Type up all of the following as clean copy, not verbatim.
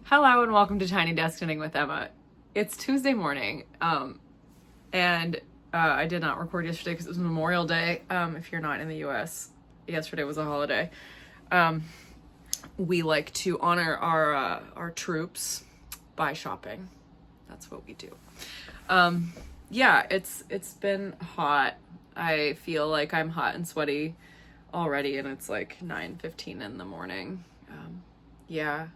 Hello and welcome to Tiny Desk Knitting with Emma. It's Tuesday morning, and I did not record yesterday because it was Memorial Day. If you're not in the U.S., yesterday was a holiday. We like to honor our troops by shopping. That's what we do. Yeah, it's been hot. I feel like I'm hot and sweaty already, and it's like 9:15 in the morning. Yeah.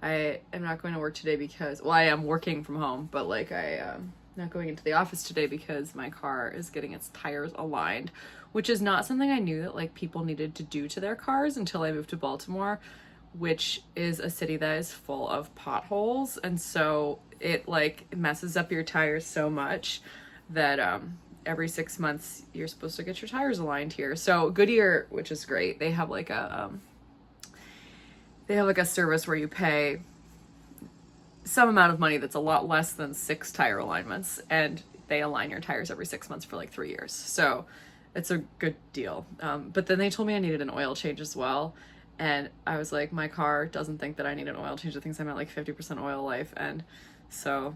I am not going to work today because, well, I am working from home, but like I'm not going into the office today because my car is getting its tires aligned, which is not something I knew that like people needed to do to their cars until I moved to Baltimore, which is a city that is full of potholes. And so it like messes up your tires so much that every 6 months you're supposed to get your tires aligned here. So Goodyear, which is great, they have like a service where you pay some amount of money that's a lot less than 6 tire alignments, and they align your tires every 6 months for like 3 years. So it's a good deal. But then they told me I needed an oil change as well. And I was like, my car doesn't think that I need an oil change. It thinks I'm at like 50% oil life. And so,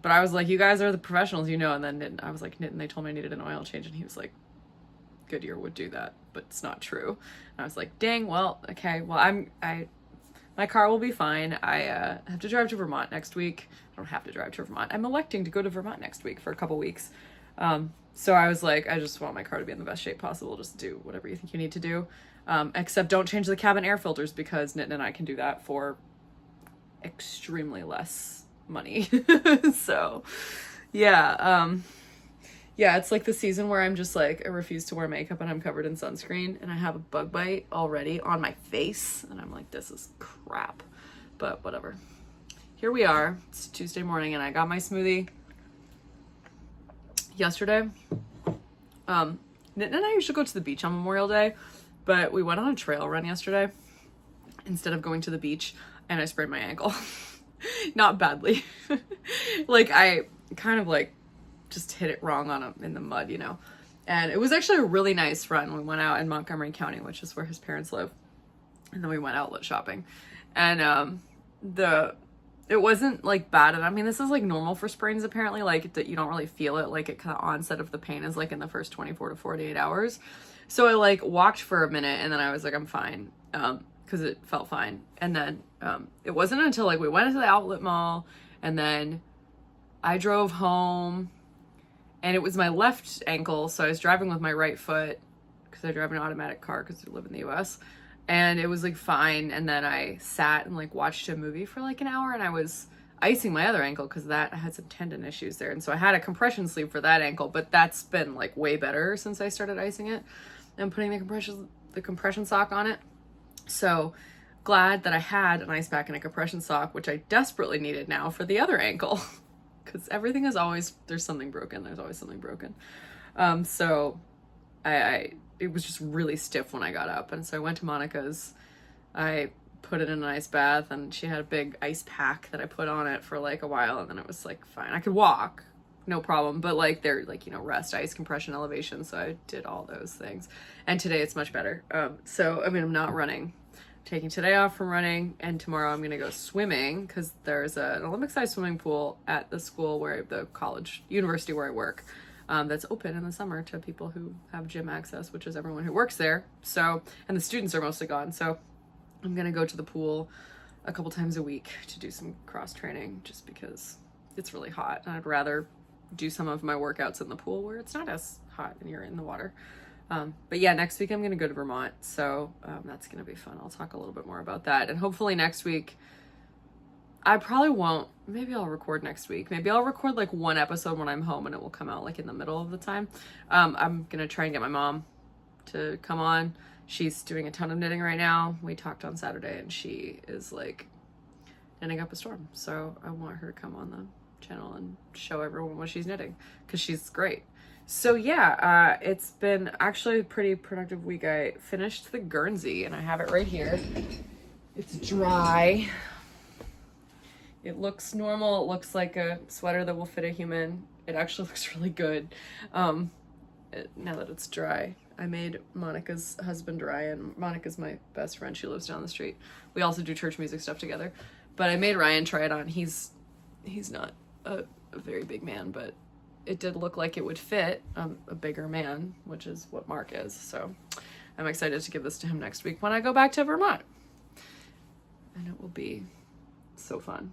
but I was like, you guys are the professionals, you know. And then I was like, and they told me I needed an oil change. And he was like, Goodyear would do that, but it's not true. And I was like, dang, well, okay, well, my car will be fine. I have to drive to Vermont next week. I don't have to drive to Vermont. I'm electing to go to Vermont next week for a couple weeks. So I was like, I just want my car to be in the best shape possible. Just do whatever you think you need to do. Except don't change the cabin air filters because Nitin and I can do that for extremely less money. So yeah, yeah, it's like the season where I'm just like, I refuse to wear makeup and I'm covered in sunscreen and I have a bug bite already on my face and I'm like, this is crap, but whatever. Here we are. It's Tuesday morning and I got my smoothie yesterday. Nitin and I usually go to the beach on Memorial Day, but we went on a trail run yesterday instead of going to the beach and I sprained my ankle. Not badly. Like I kind of like just hit it wrong in the mud, you know. And it was actually a really nice run. We went out in Montgomery County, which is where his parents live. And then we went outlet shopping. And it wasn't like bad. And I mean, this is like normal for sprains apparently, like that you don't really feel it. Like it kind of onset of the pain is like in the first 24 to 48 hours. So I like walked for a minute and then I was like, I'm fine. Cause it felt fine. And then it wasn't until like we went into the outlet mall and then I drove home. And it was my left ankle, so I was driving with my right foot because I drive an automatic car because I live in the US. And it was like fine. And then I sat and like watched a movie for like an hour and I was icing my other ankle because I had some tendon issues there. And so I had a compression sleeve for that ankle, but that's been like way better since I started icing it and putting the compression sock on it. So glad that I had an ice pack and a compression sock, which I desperately needed now for the other ankle. Because everything is always, there's something broken. There's always something broken. So it was just really stiff when I got up. And so I went to Monica's. I put it in an ice bath and she had a big ice pack that I put on it for like a while. And then it was like, fine. I could walk, no problem. But like they're like, you know, rest, ice, compression, elevation. So I did all those things. And today it's much better. So, I mean, I'm not running. Taking today off from running, and tomorrow I'm going to go swimming because there's an Olympic-sized swimming pool at the school university where I work, that's open in the summer to people who have gym access, which is everyone who works there. So, and the students are mostly gone. So I'm going to go to the pool a couple times a week to do some cross training just because it's really hot. And I'd rather do some of my workouts in the pool where it's not as hot and you're in the water. But yeah, next week I'm going to go to Vermont. So, that's going to be fun. I'll talk a little bit more about that. And hopefully next week, I probably won't, maybe I'll record next week. Maybe I'll record like one episode when I'm home and it will come out like in the middle of the time. I'm going to try and get my mom to come on. She's doing a ton of knitting right now. We talked on Saturday and she is like knitting up a storm. So I want her to come on the channel and show everyone what she's knitting because she's great. So yeah, it's been actually a pretty productive week. I finished the Guernsey and I have it right here. It's dry. It looks normal. It looks like a sweater that will fit a human. It actually looks really good. Now that it's dry. I made Monica's husband dry, and Monica's my best friend. She lives down the street. We also do church music stuff together. But I made Ryan try it on. He's not a very big man, but it did look like it would fit a bigger man, which is what Mark is. So I'm excited to give this to him next week when I go back to Vermont. And it will be so fun.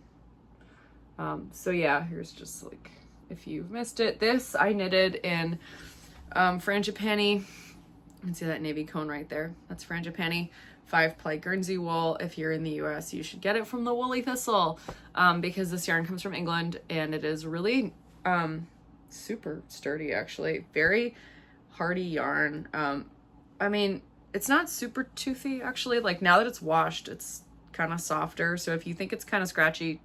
So yeah, here's just like, if you've missed it, this I knitted in Frangipani. You can see that navy cone right there. That's Frangipani 5-ply Guernsey wool. If you're in the US, you should get it from the Woolly Thistle, because this yarn comes from England and it is really super sturdy, actually. Very hardy yarn. I mean, it's not super toothy, actually. Like, now that it's washed, it's kind of softer. So if you think it's kind of scratchy,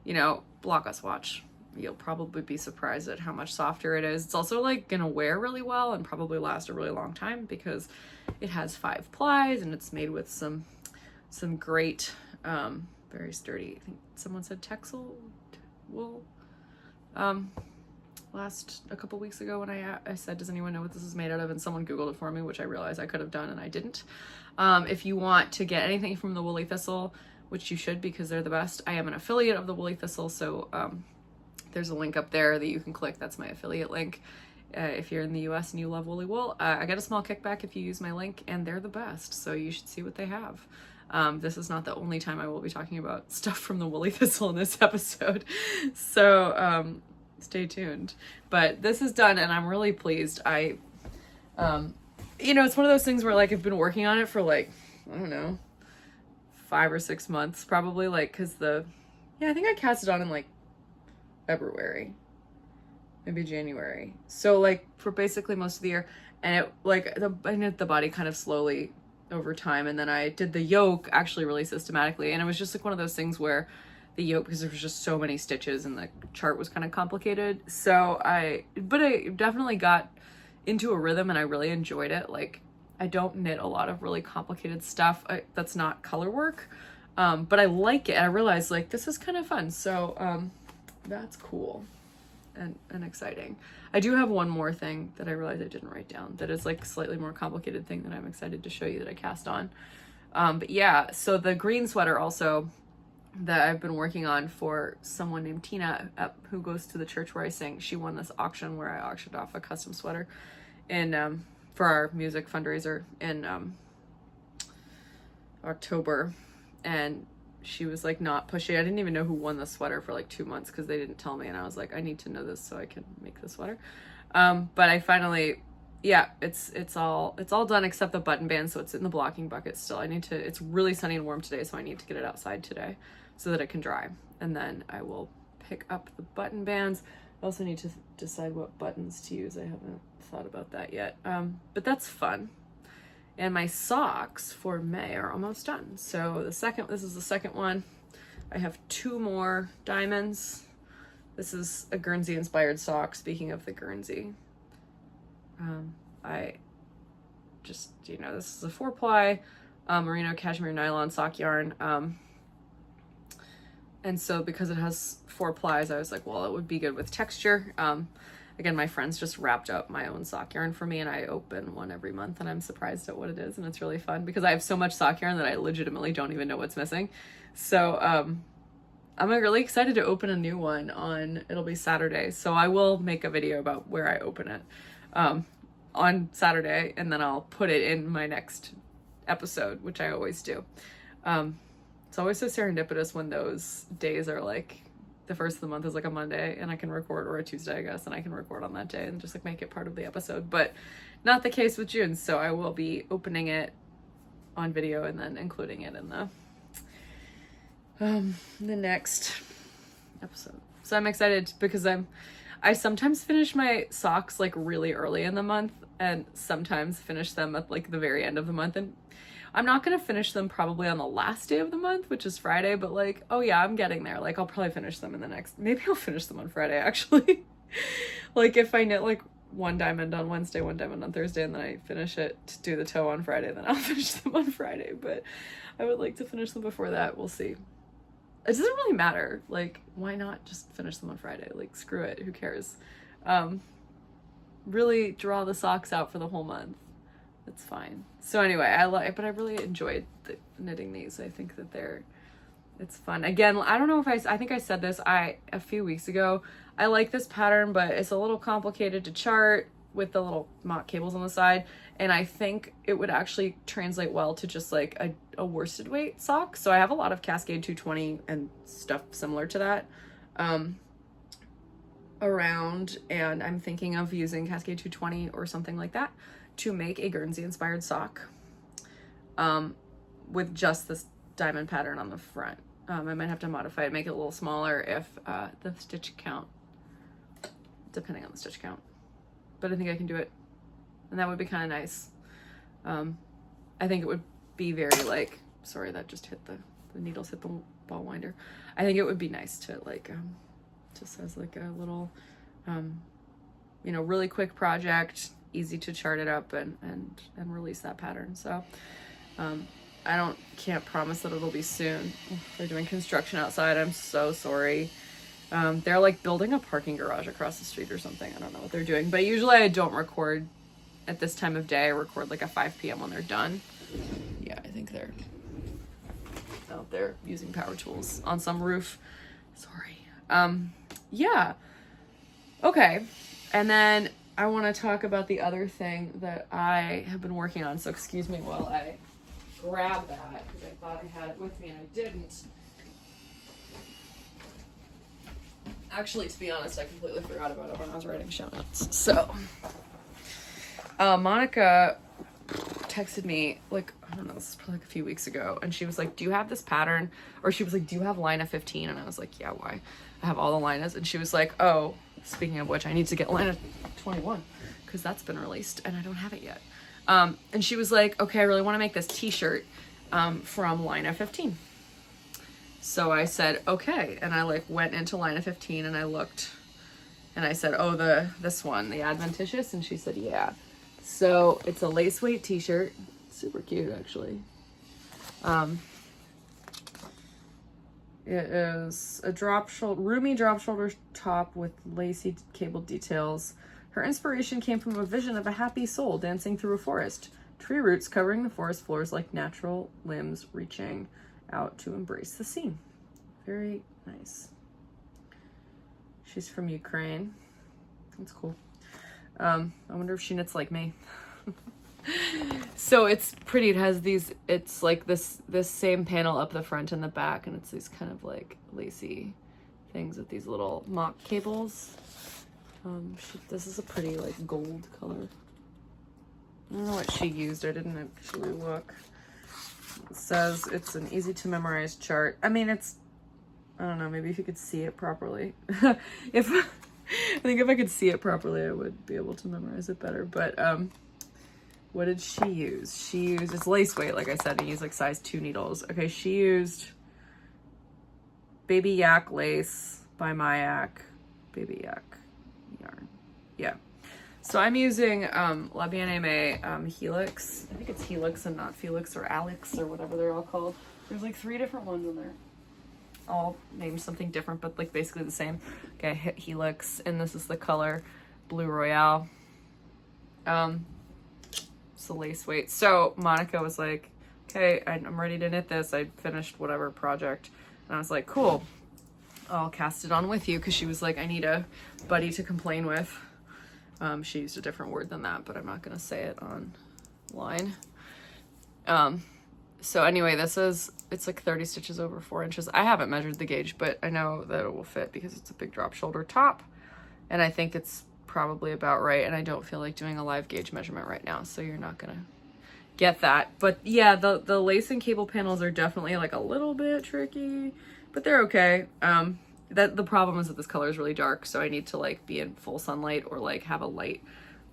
you know, block us watch. You'll probably be surprised at how much softer it is. It's also like gonna wear really well and probably last a really long time because it has 5 plies and it's made with some great, very sturdy, I think someone said Texel wool a couple weeks ago when I said, does anyone know what this is made out of? And someone Googled it for me, which I realized I could have done and I didn't. If you want to get anything from the Woolly Thistle, which you should because they're the best, I am an affiliate of the Woolly Thistle, so there's a link up there that you can click. That's my affiliate link. If you're in the US and you love woolly wool, I get a small kickback if you use my link, and they're the best, so you should see what they have. This is not the only time I will be talking about stuff from the Woolly Thistle in this episode, so stay tuned. But this is done and I'm really pleased. You know, it's one of those things where like I've been working on it for like, I don't know, 5 or 6 months probably, like, because I think I cast it on in like February, maybe January, so like for basically most of the year. And it like I knit the body kind of slowly over time, and then I did the yoke actually really systematically, and it was just like one of those things where the yoke, because there was just so many stitches and the chart was kind of complicated, so I definitely got into a rhythm and I really enjoyed it. Like, I don't knit a lot of really complicated stuff that's not color work, but I like it. I realized like this is kind of fun, so that's cool and exciting. I do have one more thing that I realized I didn't write down that is like a slightly more complicated thing that I'm excited to show you that I cast on. But yeah, so the green sweater also that I've been working on for someone named Tina who goes to the church where I sing. She won this auction where I auctioned off a custom sweater in for our music fundraiser in October, and she was like not pushing. I didn't even know who won the sweater for like 2 months because they didn't tell me, and I was like, I need to know this so I can make the sweater. But I finally, yeah, it's all done except the button band, so it's in the blocking bucket still. It's really sunny and warm today, so I need to get it outside today so that it can dry, and then I will pick up the button bands. I also need to decide what buttons to use. I haven't thought about that yet, but that's fun. And my socks for May are almost done. So this is the second one. I have 2 more diamonds. This is a Guernsey inspired sock. Speaking of the Guernsey, I just, you know, this is a 4-ply merino cashmere nylon sock yarn. And so because it has 4 plies, I was like, well, it would be good with texture. Again, my friends just wrapped up my own sock yarn for me, and I open one every month, and I'm surprised at what it is, and it's really fun because I have so much sock yarn that I legitimately don't even know what's missing. So I'm really excited to open a new one it'll be Saturday, so I will make a video about where I open it on Saturday, and then I'll put it in my next episode, which I always do. It's always so serendipitous when those days are like, the first of the month is like a Monday and I can record, or a Tuesday, I guess, and I can record on that day and just like make it part of the episode. But not the case with June, so I will be opening it on video and then including it in the next episode. So I'm excited because I sometimes finish my socks like really early in the month and sometimes finish them at like the very end of the month, and I'm not gonna finish them probably on the last day of the month, which is Friday, but like, oh yeah, I'm getting there. Like, I'll probably finish them maybe I'll finish them on Friday, actually. Like, if I knit like 1 diamond on Wednesday, 1 diamond on Thursday, and then I finish it to do the toe on Friday, then I'll finish them on Friday. But I would like to finish them before that. We'll see. It doesn't really matter. Like, why not just finish them on Friday? Like, screw it. Who cares? Really draw the socks out for the whole month. It's fine. So anyway, but I really enjoyed knitting these. I think that they're It's fun. Again, I don't know if I think I said this a few weeks ago. I like this pattern, but it's a little complicated to chart with the little mock cables on the side. And I think it would actually translate well to just like a worsted weight sock. So I have a lot of Cascade 220 and stuff similar to that around. And I'm thinking of using Cascade 220 or something like that to make a Guernsey inspired sock with just this diamond pattern on the front. I might have to modify it, make it a little smaller if the stitch count, depending on the stitch count. But I think I can do it. And that would be kind of nice. I think it would be very like, sorry, that just hit the needles hit the ball winder. I think it would be nice to like, just as like a little, you know, really quick project, easy to chart it up and release that pattern. So, can't promise that it'll be soon. They're doing construction outside. I'm so sorry. They're like building a parking garage across the street or something. I don't know what they're doing, but usually I don't record at this time of day. I record like at 5 p.m. when they're done. Yeah, I think they're out there using power tools on some roof. Sorry. Yeah. Okay. And then I want to talk about the other thing that I have been working on. So excuse me while I grab that because I thought I had it with me and I didn't. Actually, to be honest, I completely forgot about it when I was writing show notes. So, Monica texted me, like, I don't know, this is probably like a few weeks ago, and she was like, do you have this pattern? Or she was like, do you have Lina 15? And I was like, yeah, why? I have all the Linas. And she was like, oh, speaking of which, I need to get Lina 21 because that's been released and I don't have it yet. And she was like, okay, I really want to make this t-shirt from Lina 15. So I said, okay. And I like went into Lina 15 and I looked and I said, oh, this one, the Adventitious. And she said, yeah. So it's a lace weight t-shirt. Super cute, actually. It is a roomy drop shoulder top with lacy cable details. Her inspiration came from a vision of a happy soul dancing through a forest. Tree roots covering the forest floors like natural limbs reaching out to embrace the scene. Very nice. She's from Ukraine. That's cool. I wonder if she knits like me. So it's pretty. It has these, it's like this same panel up the front and the back, and it's these kind of like lacy things with these little mock cables. This is a pretty like gold color. I don't know what she used. I didn't actually look. It says it's an easy to memorize chart. I mean, it's, I don't know, maybe if you could see it properly. I think if I could see it properly, I would be able to memorize it better. But what did she use? She used, it's lace weight, like I said, I used like size 2 needles. Okay, she used Baby Yak lace by Mayak. Baby Yak yarn. Yeah. So I'm using La Bien-Aimée Helix. I think it's Helix and not Felix or Alex or whatever they're all called. There's like 3 different ones in there. All named something different, but like basically the same. Okay, I hit Helix, and this is the color Blue Royale. It's the lace weight. So Monica was like, okay, I'm ready to knit this. I finished whatever project. And I was like, cool. I'll cast it on with you, because she was like, I need a buddy to complain with. She used a different word than that, but I'm not going to say it online. So anyway, it's like 30 stitches over 4 inches. I haven't measured the gauge, but I know that it will fit because it's a big drop shoulder top. And I think it's probably about right. And I don't feel like doing a live gauge measurement right now, so you're not going to get that. But yeah, the lace and cable panels are definitely like a little bit tricky, but they're okay. The problem is that this color is really dark, so I need to like be in full sunlight or like have a light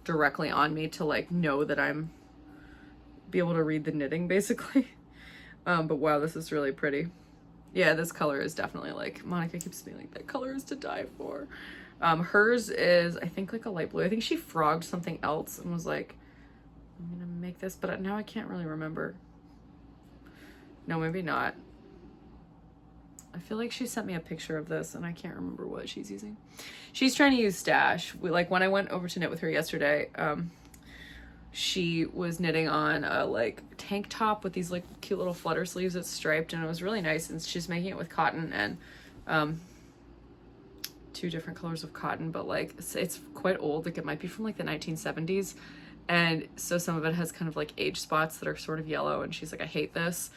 directly on me to like know that I'm be able to read the knitting basically. But wow, this is really pretty. Yeah, this color is definitely like, Monica keeps being like, that color is to die for. Hers is, I think, like a light blue. I think she frogged something else and was like, I'm gonna make this, but now I can't really remember. No, maybe not. I feel like she sent me a picture of this and I can't remember what she's using. She's trying to use Stash. Like when I went over to knit with her yesterday, she was knitting on a like tank top with these like cute little flutter sleeves that's striped, and it was really nice. And she's making it with cotton and two different colors of cotton, but like it's quite old. Like it might be from like the 1970s. And so some of it has kind of like age spots that are sort of yellow, and she's like, I hate this.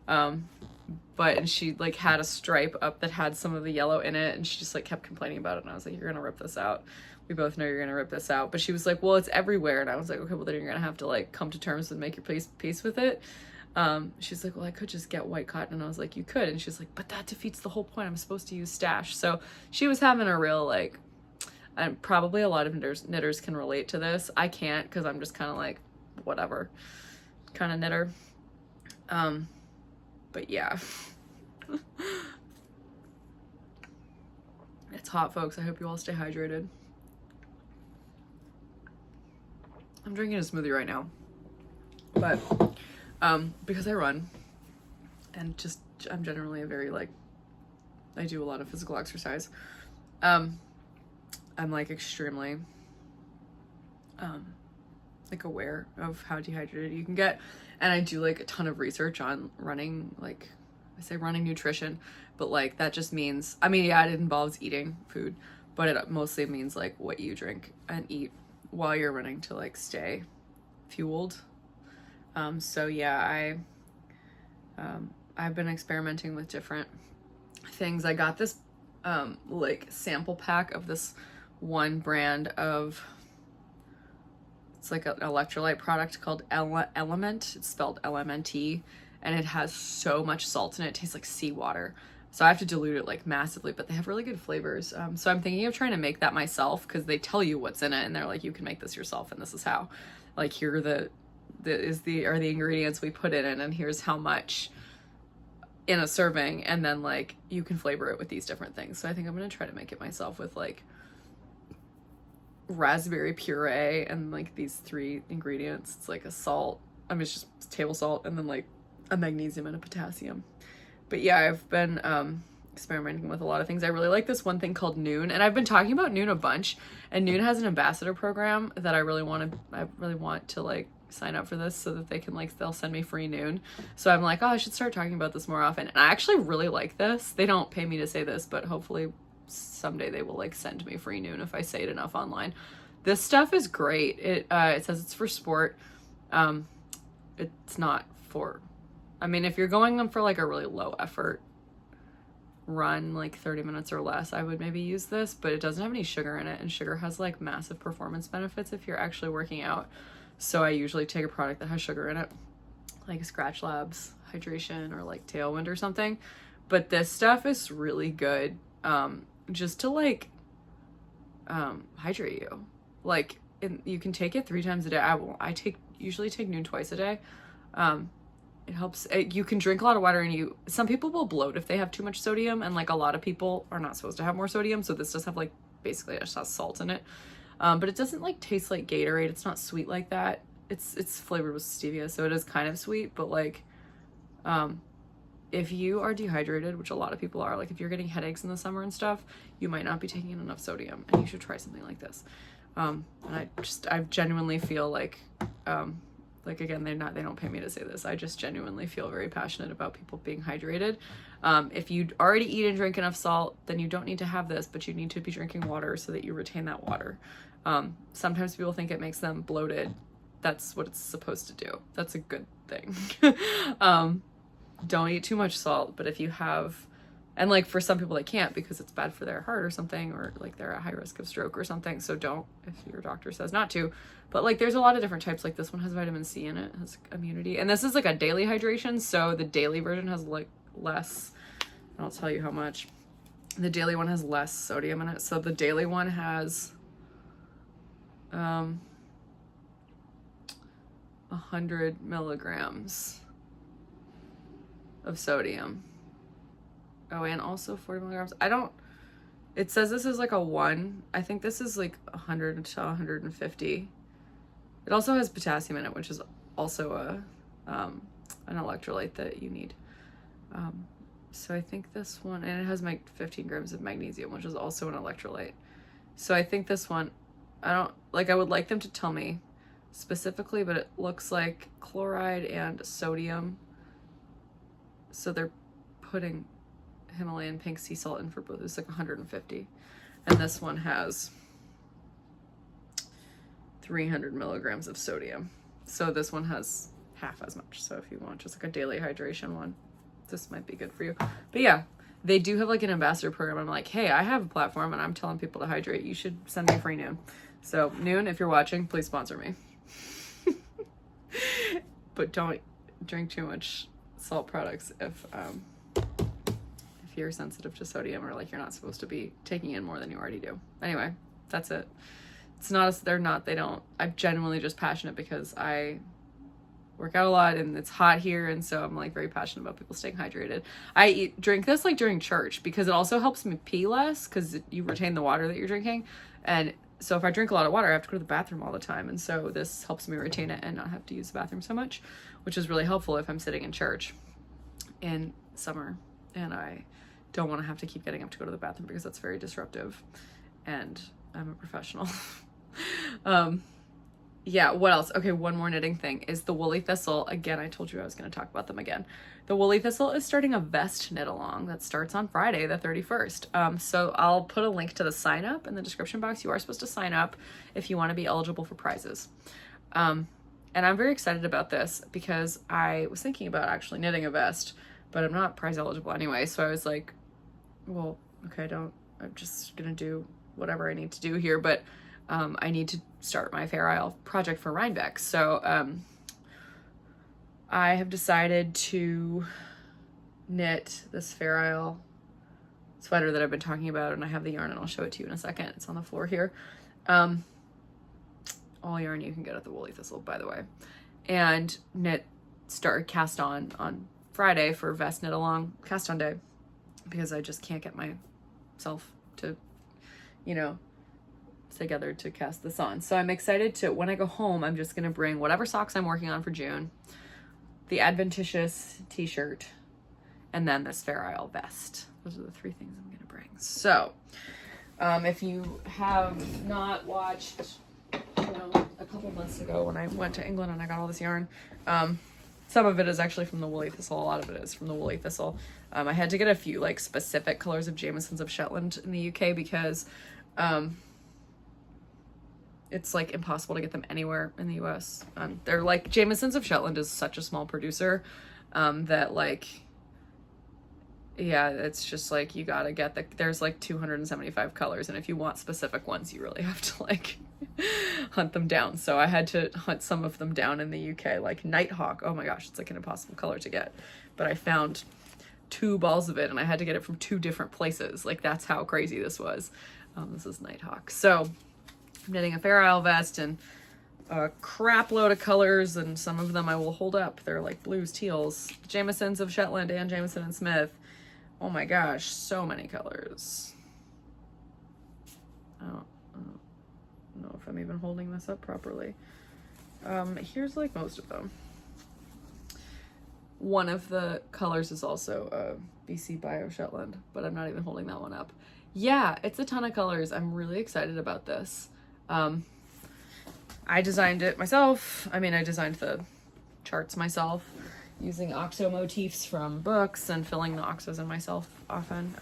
And she like had a stripe up that had some of the yellow in it, and she just like kept complaining about it, and I was like, you're gonna rip this out. We both know you're gonna rip this out. But she was like, well, it's everywhere. And I was like, okay, well then you're gonna have to like come to terms and make your peace with it. She's like, well, I could just get white cotton. And I was like, you could. And she's like, but that defeats the whole point. I'm supposed to use stash. So she was having a real like, and probably a lot of knitters can relate to this. I can't, because I'm just kind of like whatever kind of knitter. But yeah. It's hot, folks. I hope you all stay hydrated. I'm drinking a smoothie right now, but because I run, and just I'm generally a very like, I do a lot of physical exercise. I'm like extremely like aware of how dehydrated you can get, and I do like a ton of research on running. Like I say running nutrition, but like that just means, I mean, yeah, it involves eating food, but it mostly means like what you drink and eat while you're running to like stay fueled. So yeah, I've been experimenting with different things. I got this like sample pack of this one brand of, it's like an electrolyte product called Element. It's spelled LMNT, and it has so much salt in it. It tastes like seawater. So I have to dilute it like massively, but they have really good flavors. So I'm thinking of trying to make that myself, because they tell you what's in it, and they're like, you can make this yourself, and this is how. Like, here are the ingredients we put in it, and here's how much in a serving, and then like you can flavor it with these different things. So I think I'm gonna try to make it myself with like raspberry puree and like these 3 ingredients. It's like a salt, I mean, it's just table salt, and then like a magnesium and a potassium. But yeah, I've been experimenting with a lot of things. I really like this one thing called Noon, and I've been talking about Noon a bunch, and Noon has an ambassador program that I really want to like sign up for this, so that they can like, they'll send me free Noon. So I'm like, oh, I should start talking about this more often. And I actually really like this. They don't pay me to say this, but hopefully someday they will like send me free Noon if I say it enough online. This stuff is great. It says it's for sport. It's not for, I mean, if you're going on for like a really low effort run, like 30 minutes or less, I would maybe use this, but it doesn't have any sugar in it, and sugar has like massive performance benefits if you're actually working out. So I usually take a product that has sugar in it, like Scratch Labs Hydration or like Tailwind or something. But this stuff is really good, just to like hydrate you. Like, you can take it 3 times a day. I usually take Noon twice a day. It helps. You can drink a lot of water, and some people will bloat if they have too much sodium, and like a lot of people are not supposed to have more sodium. So this does have like, basically it just has salt in it. But it doesn't like taste like Gatorade. It's not sweet like that. It's flavored with stevia, so it is kind of sweet, but like, if you are dehydrated, which a lot of people are, like if you're getting headaches in the summer and stuff, you might not be taking in enough sodium, and you should try something like this. And I genuinely feel like again, they don't pay me to say this. I just genuinely feel very passionate about people being hydrated. If you already eat and drink enough salt, then you don't need to have this, but you need to be drinking water so that you retain that water. Sometimes people think it makes them bloated. That's what it's supposed to do. That's a good thing. Don't eat too much salt, but if you have, and like for some people they can't because it's bad for their heart or something, or like they're at high risk of stroke or something, so don't if your doctor says not to. But like there's a lot of different types. Like this one has vitamin C in it, has immunity, and this is like a daily hydration, so the daily version has like less, and I'll tell you how much. The daily one has less sodium in it, so the daily one has 100 milligrams of sodium. Oh, and also 40 milligrams. It says this is like a 1. I think this is like 100 to 150. It also has potassium in it, which is also an electrolyte that you need. So I think this one, and it has 15 grams of magnesium, which is also an electrolyte. So I think this one, I would like them to tell me specifically, but it looks like chloride and sodium. So they're putting Himalayan pink sea salt in for both. It's like 150. And this one has 300 milligrams of sodium. So this one has half as much. So if you want just like a daily hydration one, this might be good for you. But yeah, they do have like an ambassador program. I'm like, hey, I have a platform and I'm telling people to hydrate. You should send me a free Noon. So Noon, if you're watching, please sponsor me. But don't drink too much salt products if you're sensitive to sodium, or like you're not supposed to be taking in more than you already do. Anyway, that's it. It's not as I'm genuinely just passionate because I work out a lot and it's hot here, and so I'm like very passionate about people staying hydrated. I drink this like during church because it also helps me pee less because you retain the water that you're drinking. And so if I drink a lot of water, I have to go to the bathroom all the time, and so this helps me retain it and not have to use the bathroom so much, which is really helpful if I'm sitting in church in summer and I don't want to have to keep getting up to go to the bathroom because that's very disruptive, and I'm a professional. Yeah, what else? Okay, one more knitting thing is the woolly thistle. Again, I told you I was going to talk about them again. The woolly thistle is starting a vest knit along that starts on Friday, the 31st. So I'll put a link to the sign up in the description box. You are supposed to sign up if you want to be eligible for prizes. And I'm very excited about this because I was thinking about actually knitting a vest, but I'm not prize eligible anyway. So I was like, well, okay, I'm just going to do whatever I need to do here. But I need to start my Fair Isle project for Rhinebeck. So I have decided to knit this Fair Isle sweater that I've been talking about, and I have the yarn and I'll show it to you in a second. It's on the floor here. All yarn you can get at the Woolly Thistle, by the way. And cast on Friday for vest knit along cast on day, because I just can't get myself to, together to cast this on. So I'm excited to, when I go home, I'm just going to bring whatever socks I'm working on for June, the Adventitious t-shirt, and then this Fair Isle vest. Those are the three things I'm going to bring. So if you have not watched, a couple months ago when I went to England and I got all this yarn, some of it is actually from the Woolly Thistle. A lot of it is from the Woolly Thistle. I had to get a few like specific colors of Jamisons of Shetland in the UK because it's like impossible to get them anywhere in the US. They're like, Jamisons of Shetland is such a small producer that like, yeah, it's just like you gotta get there's like 275 colors, and if you want specific ones, you really have to like hunt them down. So I had to hunt some of them down in the UK, like Nighthawk. Oh my gosh, it's like an impossible color to get. But I found 2 balls of it, and I had to get it from 2 different places. Like that's how crazy this was. This is Nighthawk. So I'm knitting a Fair Isle vest and a crap load of colors, and some of them I will hold up. They're like blues, teals, Jamisons of Shetland and Jamison and Smith. Oh my gosh, so many colors. I don't know if I'm even holding this up properly. Here's like most of them. One of the colors is also BC Bio Shetland, but I'm not even holding that one up. Yeah, it's a ton of colors. I'm really excited about this. I designed it myself. I designed the charts myself using OXO motifs from books and filling the OXOs in myself often.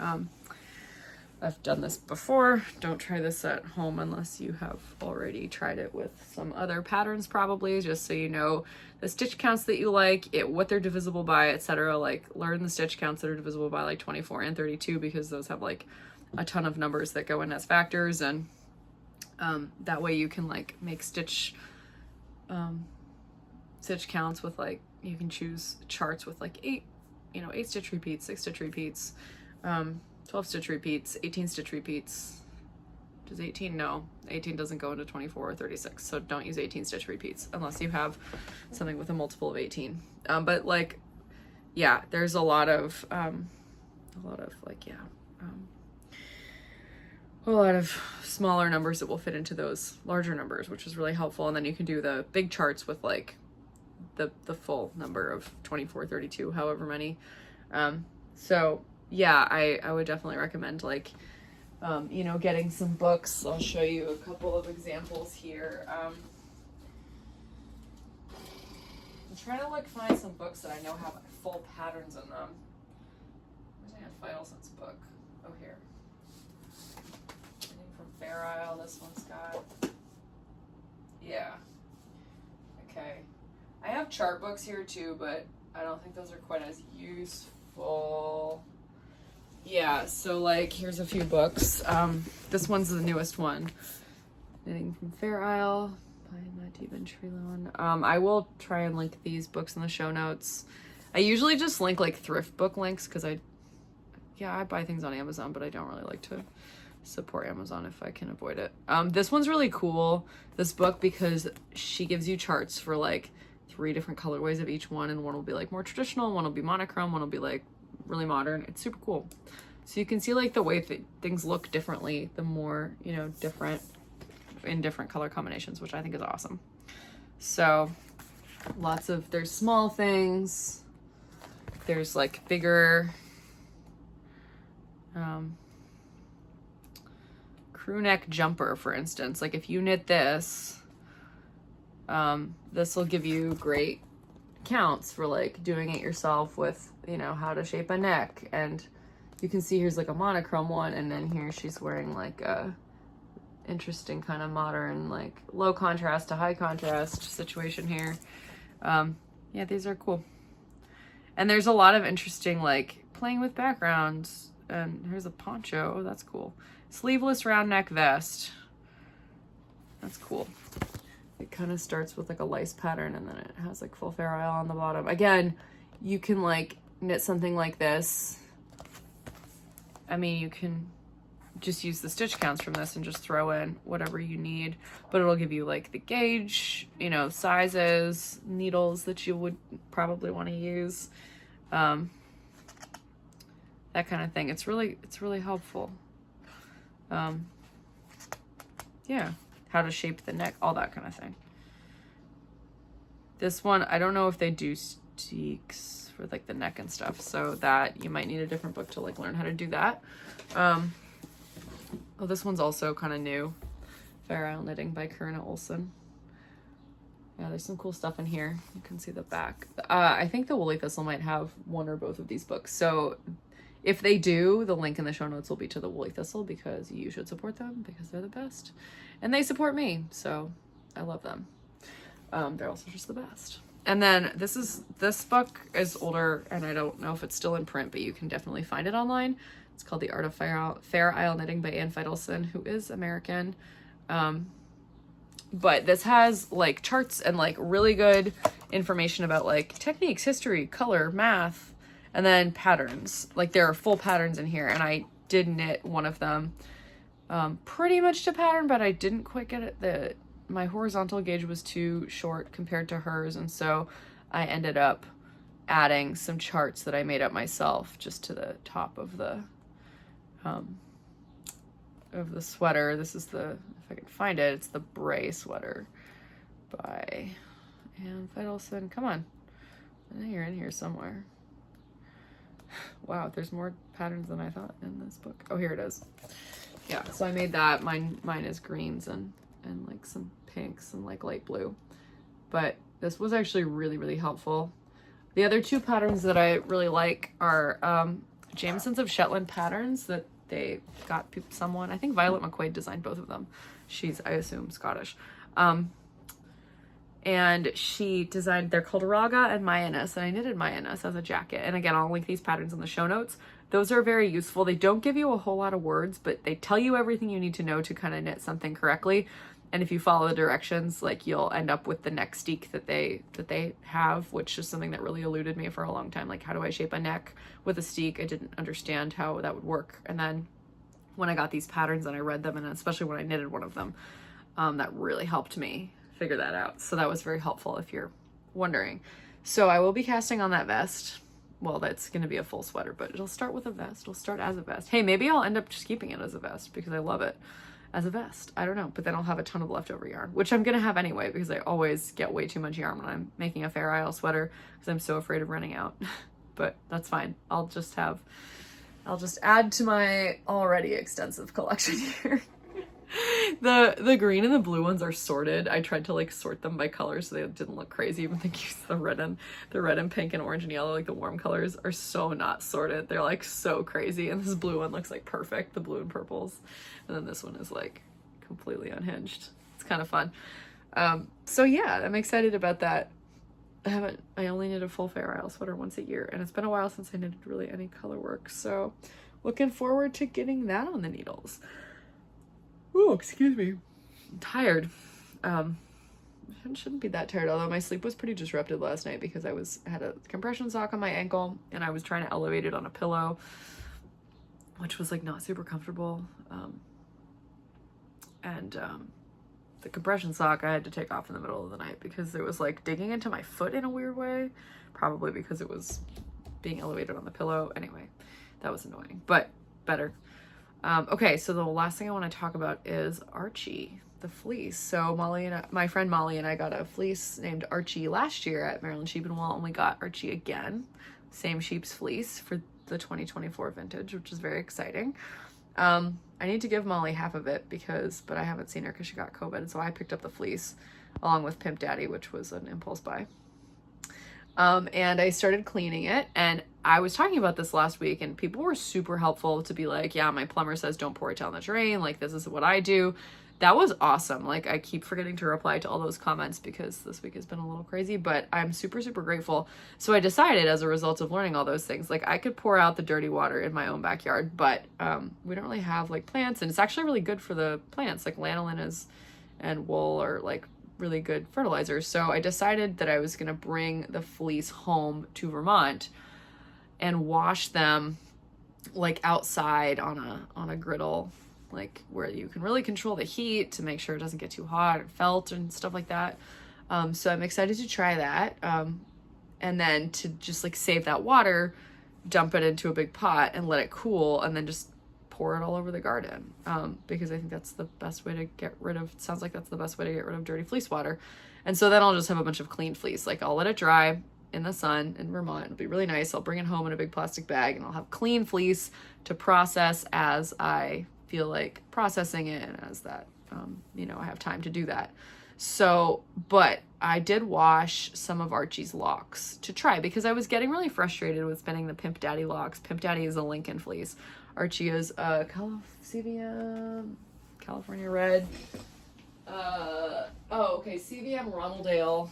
I've done this before. Don't try this at home unless you have already tried it with some other patterns, probably, just so you know the stitch counts that you like, what they're divisible by, etc. Like learn the stitch counts that are divisible by like 24 and 32, because those have like a ton of numbers that go in as factors, and that way you can like make stitch counts with like, you can choose charts with like 8 stitch repeats, 6 stitch repeats, 12 stitch repeats, 18 stitch repeats. Does 18? No, 18 doesn't go into 24 or 36, so don't use 18 stitch repeats unless you have something with a multiple of 18. But like, yeah, there's a lot of smaller numbers that will fit into those larger numbers, which is really helpful. And then you can do the big charts with like the full number of 24, 32, however many. So yeah, I would definitely recommend like, getting some books. I'll show you a couple of examples here. I'm trying to like find some books that I know have full patterns in them. Where's Anne Fidelson's book? Oh, here. Anything from Fair Isle, this one's got. Yeah. Okay. I have chart books here too, but I don't think those are quite as useful. Yeah, so like here's a few books. This one's the newest one. Knitting from Fair Isle by Matty Ventrillon. I will try and link these books in the show notes. I usually just link like thrift book links because I buy things on Amazon, but I don't really like to support Amazon if I can avoid it. This one's really cool, this book, because she gives you charts for like 3 different colorways of each one, and one will be like more traditional, one will be monochrome, one will be like really modern. It's super cool. So you can see like the way things look differently, the more, you know, different in different color combinations, which I think is awesome. So there's small things, there's like bigger, crew neck jumper, for instance. Like if you knit this, this will give you great counts for like doing it yourself with, you know, how to shape a neck. And you can see here's like a monochrome one, and then here she's wearing like a interesting kind of modern, like low contrast to high contrast situation here. Yeah, these are cool. And there's a lot of interesting like playing with backgrounds. And here's a poncho. Oh, that's cool. Sleeveless round neck vest. That's cool. It kind of starts with like a lice pattern, and then it has like full Fair Isle on the bottom. Again, you can like knit something like this. I mean, you can just use the stitch counts from this and just throw in whatever you need, but it'll give you like the gauge, you know, sizes, needles that you would probably want to use, that kind of thing. It's really helpful. Yeah, how to shape the neck, all that kind of thing. This one, I don't know if they do steeks for like the neck and stuff, so that you might need a different book to like learn how to do that. Oh, this one's also kind of new. Fair Isle Knitting by Karina Olson. Yeah, there's some cool stuff in here. You can see the back. I think the Woolly Thistle might have one or both of these books. So if they do, the link in the show notes will be to the Woolly Thistle, because you should support them because they're the best. And they support me, so I love them. They're also just the best. And then this book is older, and I don't know if it's still in print, but you can definitely find it online. It's called The Art of Fair Isle Knitting by Anne Fidelson, who is American. But this has like charts and like really good information about like techniques, history, color, math, and then patterns. Like there are full patterns in here, and I did knit one of them pretty much to pattern, but I didn't quite get it. My horizontal gauge was too short compared to hers, and so I ended up adding some charts that I made up myself just to the top of the sweater. This is the, if I can find it, it's the Bray sweater by Anne Fidelson. Come on, I know you're in here somewhere. Wow, there's more patterns than I thought in this book. Oh, here it is. Yeah, so I made that. Mine is greens and like some pinks and like light blue, but this was actually really helpful. The other 2 patterns that I really like are Jamieson's of Shetland patterns that they got someone, I think Violet McQuaid designed both of them. She's, I assume, Scottish. And she designed, they're called Raga and Mayanus, and I knitted Mayanus as a jacket. And again, I'll link these patterns in the show notes. Those are very useful. They don't give you a whole lot of words, but they tell you everything you need to know to kind of knit something correctly. And if you follow the directions, like you'll end up with the neck steek that they have, which is something that really eluded me for a long time. Like, how do I shape a neck with a steek? I didn't understand how that would work. And then when I got these patterns and I read them, and especially when I knitted one of them, that really helped me figure that out. So that was very helpful if you're wondering. So I will be casting on that vest. Well, that's going to be a full sweater, but it'll start with a vest. It'll start as a vest. Hey, maybe I'll end up just keeping it as a vest because I love it as a vest. I don't know, but then I'll have a ton of leftover yarn, which I'm going to have anyway because I always get way too much yarn when I'm making a Fair Isle sweater because I'm so afraid of running out. But that's fine. I'll just add to my already extensive collection here. The green and the blue ones are sorted. I tried to like sort them by color so they didn't look crazy. Even think the red and pink and orange and yellow, like the warm colors, are so not sorted. They're like so crazy. And this blue one looks like perfect, the blue and purples. And then this one is like completely unhinged. It's kind of fun. So yeah, I'm excited about that. I only knit a full Fair Isle sweater once a year, and it's been a while since I knitted really any color work. So looking forward to getting that on the needles. Oh, excuse me. I'm tired. I shouldn't be that tired, although my sleep was pretty disrupted last night because I had a compression sock on my ankle and I was trying to elevate it on a pillow, which was like not super comfortable. The compression sock I had to take off in the middle of the night because it was like digging into my foot in a weird way, probably because it was being elevated on the pillow. Anyway, that was annoying, but better. Okay, so the last thing I want to talk about is Archie, the fleece. So my friend Molly and I got a fleece named Archie last year at Maryland Sheep and Wool, and we got Archie again, same sheep's fleece for the 2024 vintage, which is very exciting. I need to give Molly half of it but I haven't seen her because she got COVID. So I picked up the fleece along with Pimp Daddy, which was an impulse buy. And I started cleaning it, and I was talking about this last week, and people were super helpful to be like, yeah, my plumber says don't pour it down the drain. Like, this is what I do. That was awesome. Like, I keep forgetting to reply to all those comments because this week has been a little crazy, but I'm super, super grateful. So I decided, as a result of learning all those things, like, I could pour out the dirty water in my own backyard, but we don't really have like plants, and it's actually really good for the plants. Like, lanolin and wool are like really good fertilizers. So I decided that I was going to bring the fleece home to Vermont and wash them like outside on a griddle, like where you can really control the heat to make sure it doesn't get too hot or felt and stuff like that. So I'm excited to try that. And then to just like save that water, dump it into a big pot and let it cool, and then just pour it all over the garden. Because I think that's the best way to get rid of, sounds like that's the best way to get rid of dirty fleece water. And so then I'll just have a bunch of clean fleece. Like, I'll let it dry in the sun in Vermont. It'll be really nice. I'll bring it home in a big plastic bag, and I'll have clean fleece to process as I feel like processing it, and as that, I have time to do that. So, but I did wash some of Archie's locks to try, because I was getting really frustrated with spinning the Pimp Daddy locks. Pimp Daddy is a Lincoln fleece. Archie is a CVM, California Red. CVM Ronaldale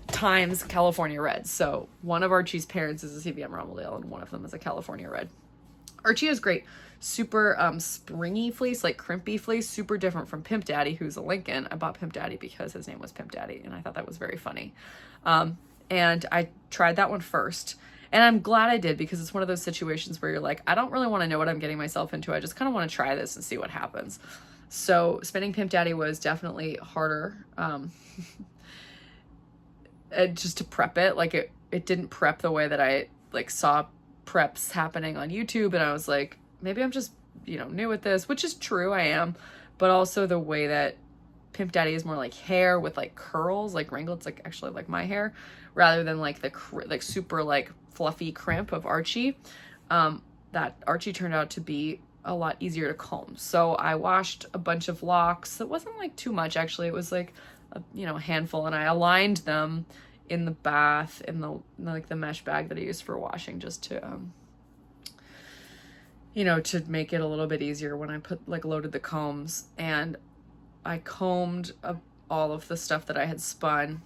times California Red. So one of Archie's parents is a CVM Ronaldale, and one of them is a California Red. Archie is great. Super springy fleece, like crimpy fleece, super different from Pimp Daddy, who's a Lincoln. I bought Pimp Daddy because his name was Pimp Daddy, and I thought that was very funny. And I tried that one first. And I'm glad I did, because it's one of those situations where you're like, I don't really want to know what I'm getting myself into. I just kind of want to try this and see what happens. So spinning Pimp Daddy was definitely harder. Just to prep it, like it didn't prep the way that I like saw preps happening on YouTube. And I was like, maybe I'm just, new at this, which is true, I am. But also the way that Pimp Daddy is more like hair with like curls, like ringlets, like actually like my hair, rather than like the like super like fluffy crimp of Archie. That Archie turned out to be a lot easier to comb. So I washed a bunch of locks. It wasn't like too much, actually. It was like a handful, and I aligned them in the bath in the mesh bag that I used for washing, just to to make it a little bit easier when I loaded the combs. And I combed all of the stuff that I had spun,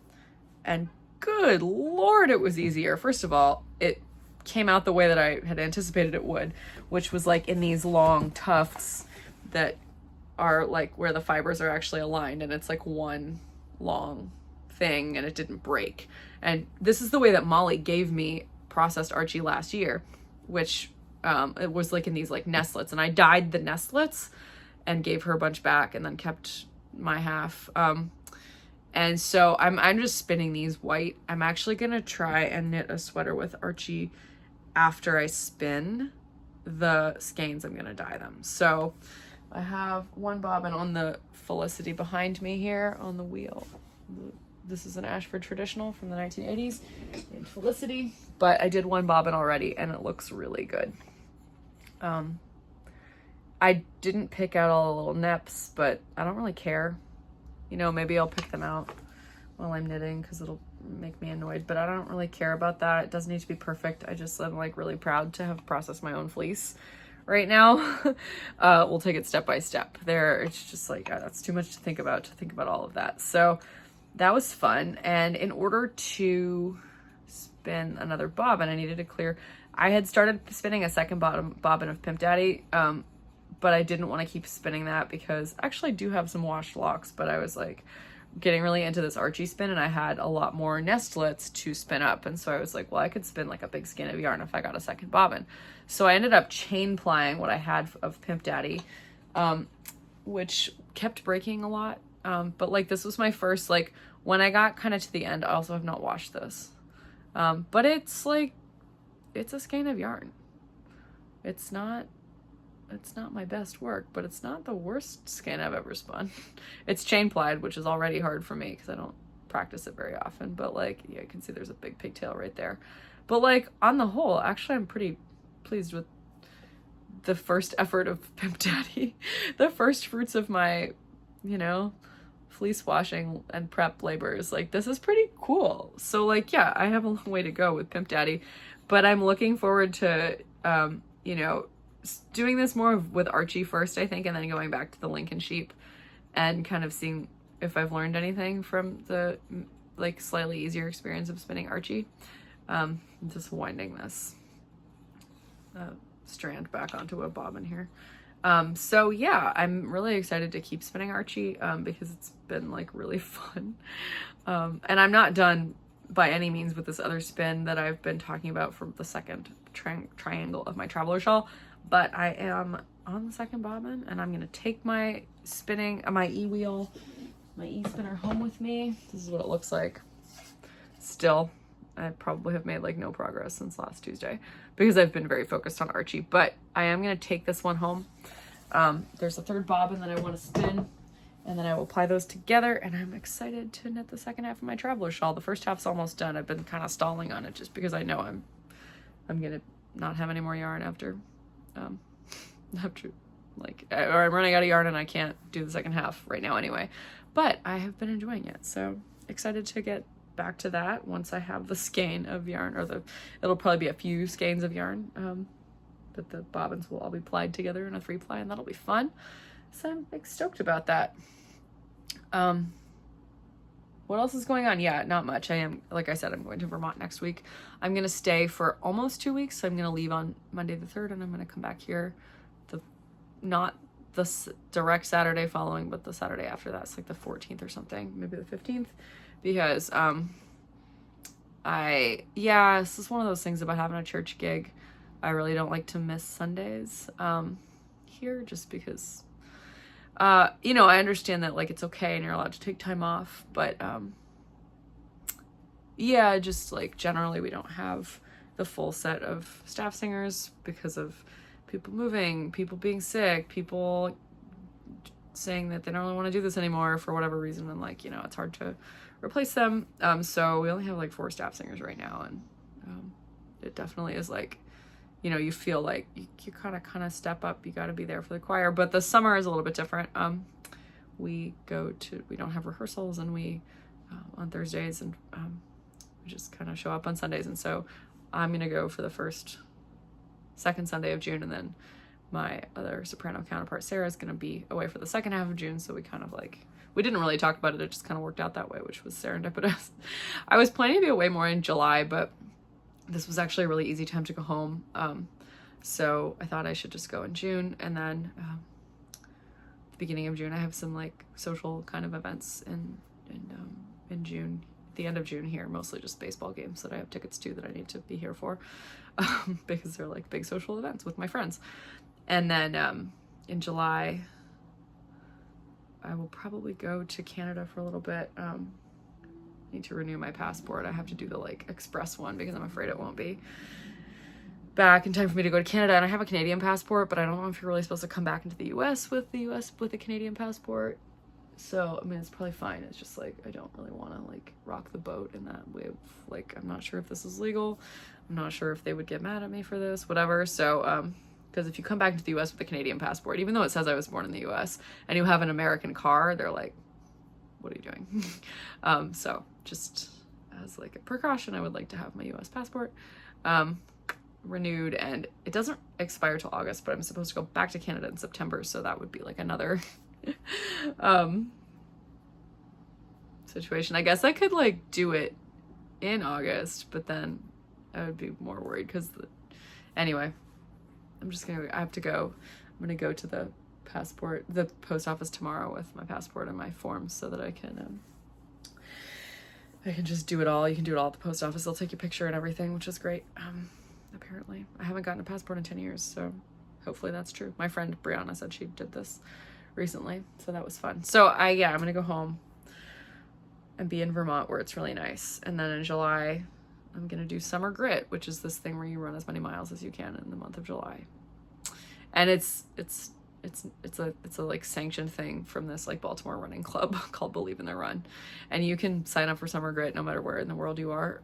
and good Lord, it was easier. First of all, it came out the way that I had anticipated it would, which was like in these long tufts that are like where the fibers are actually aligned, and it's like one long thing, and it didn't break. And this is the way that Molly gave me processed Archie last year, which it was like in these like nestlets, and I dyed the nestlets and gave her a bunch back and then kept my half. And so I'm just spinning these white. I'm actually gonna try and knit a sweater with Archie after I spin the skeins. I'm gonna dye them. So I have one bobbin on the Felicity behind me here on the wheel. This is an Ashford traditional from the 1980s named Felicity, but I did one bobbin already and it looks really good. I didn't pick out all the little nips, but I don't really care. You know, maybe I'll pick them out while I'm knitting because it'll make me annoyed, but I don't really care about that. It doesn't need to be perfect. I'm like really proud to have processed my own fleece right now. We'll take it step by step. It's just like, that's too much to think about all of that. So that was fun. And in order to spin another bobbin, I needed to clear. I had started spinning a second bobbin of Pimp Daddy, but I didn't want to keep spinning that because actually I do have some washed locks, but I was like getting really into this Archie spin and I had a lot more nestlets to spin up. And so I was like, well, I could spin like a big skein of yarn if I got a second bobbin. So I ended up chain plying what I had of Pimp Daddy, which kept breaking a lot. But like this was my first, like when I got kind of to the end, I also have not washed this. But it's like, it's a skein of yarn. It's not my best work, but it's not the worst skein I've ever spun. It's chain plied, which is already hard for me because I don't practice it very often, but like, yeah, you can see there's a big pigtail right there. But like on the whole, actually, I'm pretty pleased with the first effort of Pimp Daddy, the first fruits of my, you know, fleece washing and prep labors. Like this is pretty cool. So like, yeah, I have a long way to go with Pimp Daddy, but I'm looking forward to, you know, doing this more with Archie first, I think, and then going back to the Lincoln sheep and kind of seeing if I've learned anything from the like slightly easier experience of spinning Archie. Just winding this strand back onto a bobbin here. So yeah, I'm really excited to keep spinning Archie because it's been like really fun. And I'm not done by any means with this other spin that I've been talking about from the second triangle of my traveler shawl, but I am on the second bobbin and I'm gonna take my spinning, my e-wheel, my e-spinner home with me. This is what it looks like. Still, I probably have made like no progress since last Tuesday because I've been very focused on Archie, but I am gonna take this one home. There's a third bobbin that I want to spin and then I will apply those together and I'm excited to knit the second half of my traveler shawl. The first half's almost done. I've been kind of stalling on it just because I know I'm gonna not have any more yarn after like, or I'm running out of yarn and I can't do the second half right now anyway, but I have been enjoying it. So excited to get back to that once I have the skein of yarn, or it'll probably be a few skeins of yarn, but the bobbins will all be plied together in a 3-ply and that'll be fun. So I'm like stoked about that. What else is going on? Yeah, not much. Like I said, I'm going to Vermont next week. I'm going to stay for almost 2 weeks. So I'm going to leave on Monday the 3rd and I'm going to come back here not the direct Saturday following, but the Saturday after that. It's like the 14th or something, maybe the 15th, because, this is one of those things about having a church gig. I really don't like to miss Sundays, here just because, you know, I understand that like it's okay and you're allowed to take time off, but yeah, just like generally we don't have the full set of staff singers because of people moving, people being sick, people saying that they don't really want to do this anymore for whatever reason, and like, you know, it's hard to replace them. So we only have like 4 staff singers right now, and it definitely is like, you know, you feel like you kind of step up, you got to be there for the choir. But the summer is a little bit different. We don't have rehearsals, and we on Thursdays, and we just kind of show up on Sundays. And so I'm gonna go for the second Sunday of June, and then my other soprano counterpart Sarah is gonna be away for the second half of June. So we didn't really talk about it, it just kind of worked out that way, which was serendipitous. I was planning to be away more in July, but this was actually a really easy time to go home, so I thought I should just go in June. And then the beginning of June I have some like social kind of events in June, the end of June here, mostly just baseball games that I have tickets to that I need to be here for, because they're like big social events with my friends. And then in July I will probably go to Canada for a little bit. Need to renew my passport. I have to do the like express one because I'm afraid it won't be back in time for me to go to Canada. And I have a Canadian passport, but I don't know if you're really supposed to come back into the US with a Canadian passport. So I mean, it's probably fine. It's just like I don't really want to like rock the boat in that way of like, I'm not sure if this is legal. I'm not sure if they would get mad at me for this, whatever. So Because if you come back into the US with a Canadian passport, even though it says I was born in the US, and you have an American car, they're like, what are you doing? So just as like a precaution, I would like to have my US passport renewed, and it doesn't expire till August, but I'm supposed to go back to Canada in September, so that would be like another situation. I guess I could like do it in August, but then I would be more worried because anyway, I have to go. I'm gonna go to the post office tomorrow with my passport and my forms so that I can just do it all. You can do it all at the post office. They'll take your picture and everything, which is great. Apparently I haven't gotten a passport in 10 years, so hopefully that's true. My friend Brianna said she did this recently, so that was fun. So I'm gonna go home and be in Vermont where it's really nice, and then in July I'm gonna do Summer Grit, which is this thing where you run as many miles as you can in the month of July, and it's a like sanctioned thing from this like Baltimore running club called Believe in Their Run, and you can sign up for Summer Grit no matter where in the world you are,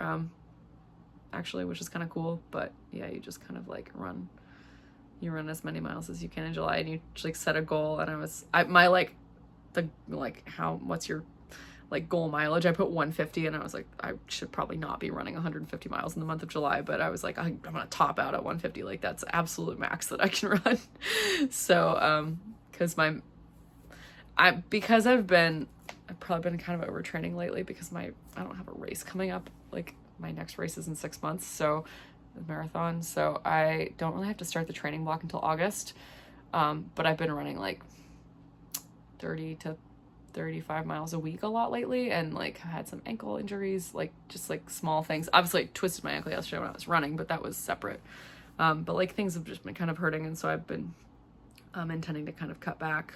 actually, which is kind of cool. But yeah, you just kind of like run as many miles as you can in July, and you like set a goal. And what's your like goal mileage? I put 150, and I was like, I should probably not be running 150 miles in the month of July, but I was like, I'm gonna top out at 150. Like that's absolute max that I can run. So because I've probably been kind of overtraining lately because I don't have a race coming up. Like my next race is in 6 months, so the marathon, so I don't really have to start the training block until August. But I've been running like 30 to 35 miles a week a lot lately, and like I had some ankle injuries, like just like small things. Obviously I twisted my ankle yesterday when I was running, but that was separate. But like things have just been kind of hurting, and so I've been intending to kind of cut back.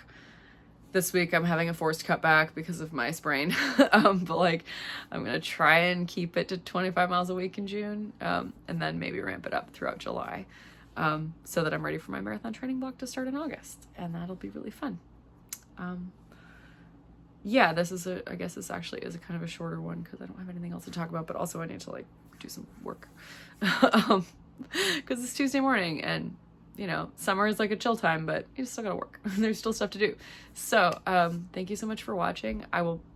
This week I'm having a forced cutback because of my sprain, but like I'm gonna try and keep it to 25 miles a week in June, and then maybe ramp it up throughout July, so that I'm ready for my marathon training block to start in August, and that'll be really fun. Yeah, I guess this actually is a kind of a shorter one because I don't have anything else to talk about, but also I need to like do some work because it's Tuesday morning, and you know, summer is like a chill time, but you still gotta work. There's still stuff to do. So, thank you so much for watching.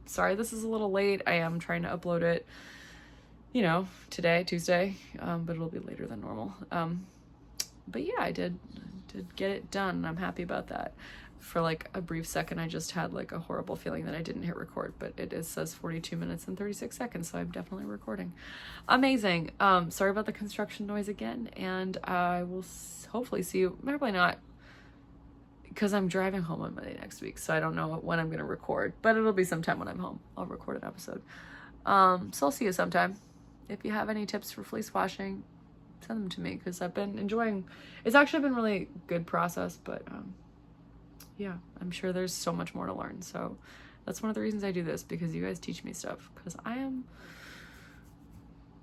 Sorry this is a little late. I am trying to upload it, you know, today, Tuesday, but it'll be later than normal. But yeah, I did get it done, and I'm happy about that. For like a brief second, I just had like a horrible feeling that I didn't hit record, but it says 42 minutes and 36 seconds, so I'm definitely recording. Amazing. Sorry about the construction noise again, and I will hopefully see you, probably not, because I'm driving home on Monday next week, so I don't know when I'm going to record, but it'll be sometime when I'm home. I'll record an episode. So I'll see you sometime. If you have any tips for fleece washing, send them to me, because I've been enjoying, it's actually been a really good process, but yeah, I'm sure there's so much more to learn. So that's one of the reasons I do this, because you guys teach me stuff, because I am,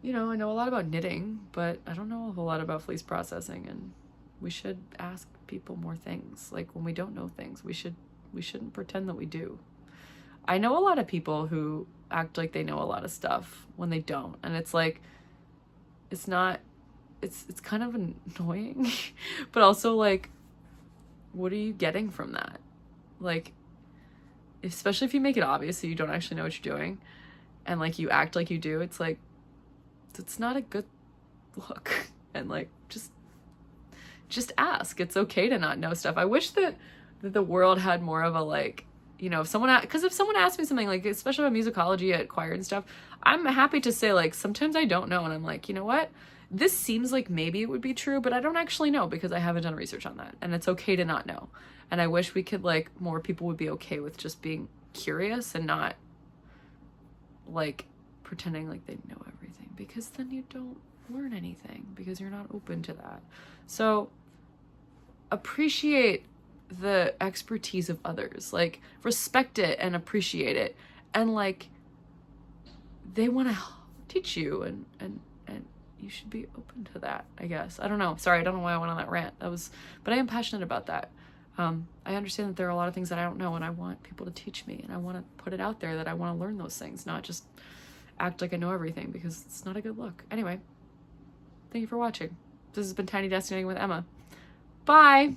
you know, I know a lot about knitting, but I don't know a whole lot about fleece processing, and we should ask people more things. Like when we don't know things, we shouldn't pretend that we do. I know a lot of people who act like they know a lot of stuff when they don't, and it's like, it's kind of annoying, but also like, what are you getting from that? Like, especially if you make it obvious that you don't actually know what you're doing, and like you act like you do, it's like, it's not a good look. And like, just ask. It's okay to not know stuff. I wish that the world had more of a like, you know, if someone asked me something, like especially about musicology at choir and stuff, I'm happy to say like, sometimes I don't know, and I'm like, you know what? This seems like maybe it would be true, but I don't actually know because I haven't done research on that, and it's okay to not know. And I wish we could like, more people would be okay with just being curious and not like pretending like they know everything, because then you don't learn anything because you're not open to that. So appreciate the expertise of others, like respect it and appreciate it, and like they want to teach you, and you should be open to that, I guess. I don't know. Sorry, I don't know why I went on that rant. But I am passionate about that. I understand that there are a lot of things that I don't know, and I want people to teach me, and I want to put it out there that I want to learn those things, not just act like I know everything, because it's not a good look. Anyway, thank you for watching. This has been Tiny Destiny with Emma. Bye.